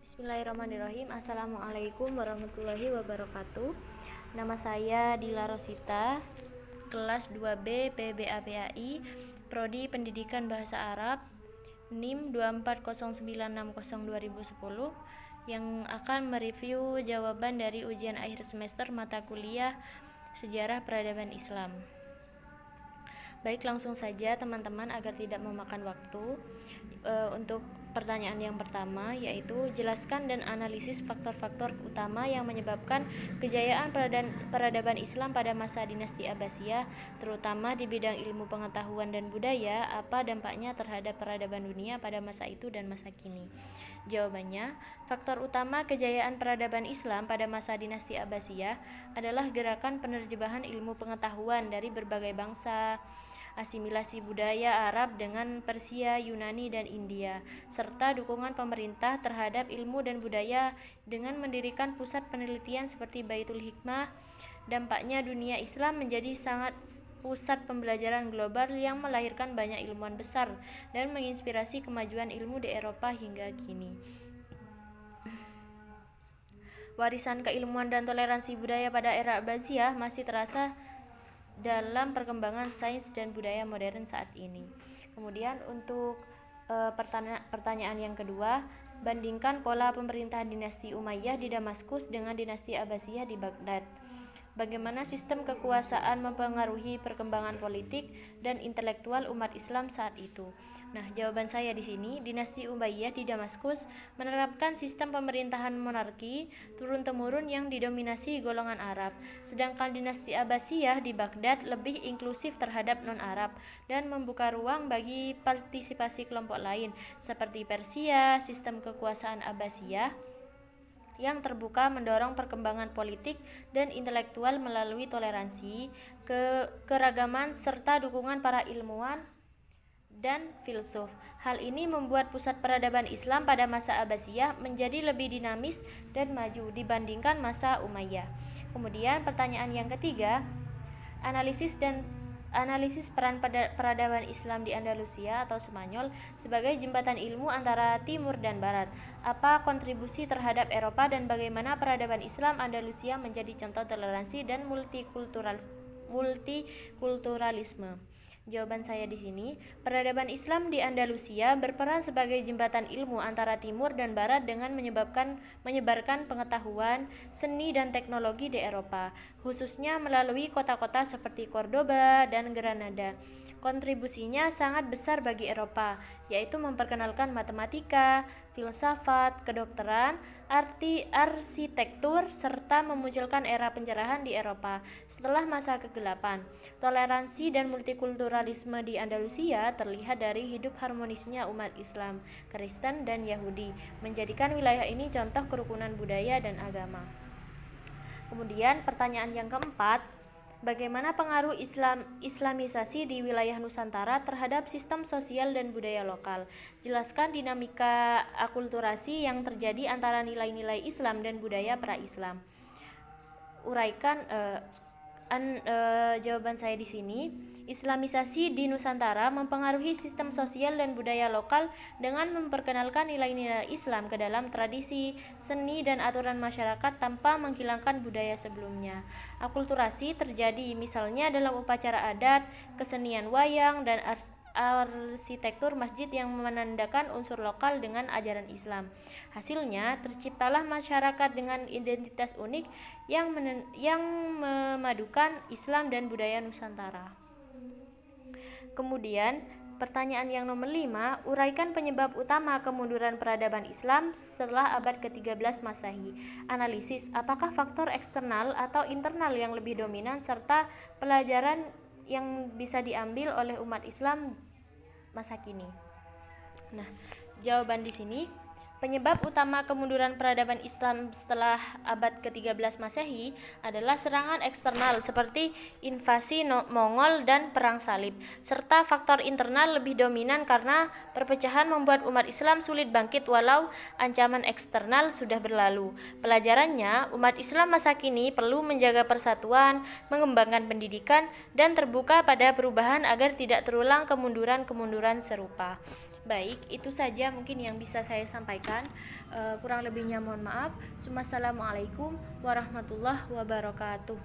Bismillahirrahmanirrahim. Assalamualaikum warahmatullahi wabarakatuh. Nama saya Dila Rosita, kelas 2B PBAPAI, Prodi Pendidikan Bahasa Arab, NIM 24096002010, yang akan mereview jawaban dari ujian akhir semester mata kuliah Sejarah Peradaban Islam. Baik, langsung saja teman-teman agar tidak memakan waktu. Untuk pertanyaan yang pertama, yaitu jelaskan dan analisis faktor-faktor utama yang menyebabkan kejayaan peradaban Islam pada masa dinasti Abbasiyah, terutama di bidang ilmu pengetahuan dan budaya. Apa dampaknya terhadap peradaban dunia pada masa itu dan masa kini? Jawabannya, faktor utama kejayaan peradaban Islam pada masa dinasti Abbasiyah adalah gerakan penerjemahan ilmu pengetahuan dari berbagai bangsa, asimilasi budaya Arab dengan Persia, Yunani, dan India, serta dukungan pemerintah terhadap ilmu dan budaya dengan mendirikan pusat penelitian seperti Baitul Hikmah. Dampaknya dunia Islam menjadi sangat pusat pembelajaran global yang melahirkan banyak ilmuwan besar dan menginspirasi kemajuan ilmu di Eropa hingga kini. Warisan keilmuan dan toleransi budaya pada era Abbasiyah masih terasa dalam perkembangan sains dan budaya modern saat ini. Kemudian untuk pertanyaan yang kedua, bandingkan pola pemerintahan dinasti Umayyah di Damaskus dengan dinasti Abbasiyah di Baghdad. Bagaimana sistem kekuasaan mempengaruhi perkembangan politik dan intelektual umat Islam saat itu? Nah, jawaban saya di sini, dinasti Umayyah di Damaskus menerapkan sistem pemerintahan monarki turun-temurun yang didominasi golongan Arab, sedangkan dinasti Abbasiyah di Baghdad lebih inklusif terhadap non-Arab dan membuka ruang bagi partisipasi kelompok lain seperti Persia. Sistem kekuasaan Abbasiyah yang terbuka mendorong perkembangan politik dan intelektual melalui toleransi, keragaman, serta dukungan para ilmuwan dan filsuf. Hal ini membuat pusat peradaban Islam pada masa Abbasiyah menjadi lebih dinamis dan maju dibandingkan masa Umayyah. Kemudian pertanyaan yang ketiga, analisis peran peradaban Islam di Andalusia atau Spanyol sebagai jembatan ilmu antara timur dan barat. Apa kontribusi terhadap Eropa dan bagaimana peradaban Islam Andalusia menjadi contoh toleransi dan multikulturalisme? Jawaban saya di sini, peradaban Islam di Andalusia berperan sebagai jembatan ilmu antara timur dan barat dengan menyebarkan pengetahuan, seni, dan teknologi di Eropa, khususnya melalui kota-kota seperti Cordoba dan Granada. Kontribusinya sangat besar bagi Eropa, yaitu memperkenalkan matematika, filsafat, kedokteran, arsitektur, serta memunculkan era pencerahan di Eropa setelah masa kegelapan. Toleransi dan multikulturalisme di Andalusia terlihat dari hidup harmonisnya umat Islam, Kristen, dan Yahudi, menjadikan wilayah ini contoh kerukunan budaya dan agama. Kemudian pertanyaan yang keempat, bagaimana pengaruh Islamisasi di wilayah Nusantara terhadap sistem sosial dan budaya lokal? Jelaskan dinamika akulturasi yang terjadi antara nilai-nilai Islam dan budaya pra-Islam. Uraikan jawaban saya di sini, Islamisasi di Nusantara mempengaruhi sistem sosial dan budaya lokal dengan memperkenalkan nilai-nilai Islam ke dalam tradisi, seni, dan aturan masyarakat tanpa menghilangkan budaya sebelumnya. Akulturasi terjadi misalnya dalam upacara adat, kesenian wayang, dan arsitektur masjid yang menandakan unsur lokal dengan ajaran Islam. Hasilnya, terciptalah masyarakat dengan identitas unik yang memadukan Islam dan budaya Nusantara. Kemudian, pertanyaan yang nomor 5, uraikan penyebab utama kemunduran peradaban Islam setelah abad ke-13 Masehi. Analisis, apakah faktor eksternal atau internal yang lebih dominan serta pelajaran yang bisa diambil oleh umat Islam masa kini. Nah, jawaban di sini, penyebab utama kemunduran peradaban Islam setelah abad ke-13 Masehi adalah serangan eksternal seperti invasi Mongol dan perang salib, serta faktor internal lebih dominan karena perpecahan membuat umat Islam sulit bangkit walau ancaman eksternal sudah berlalu. Pelajarannya, umat Islam masa kini perlu menjaga persatuan, mengembangkan pendidikan, dan terbuka pada perubahan agar tidak terulang kemunduran-kemunduran serupa. Baik, itu saja mungkin yang bisa saya sampaikan. Kurang lebihnya mohon maaf. Wassalamualaikum warahmatullahi wabarakatuh.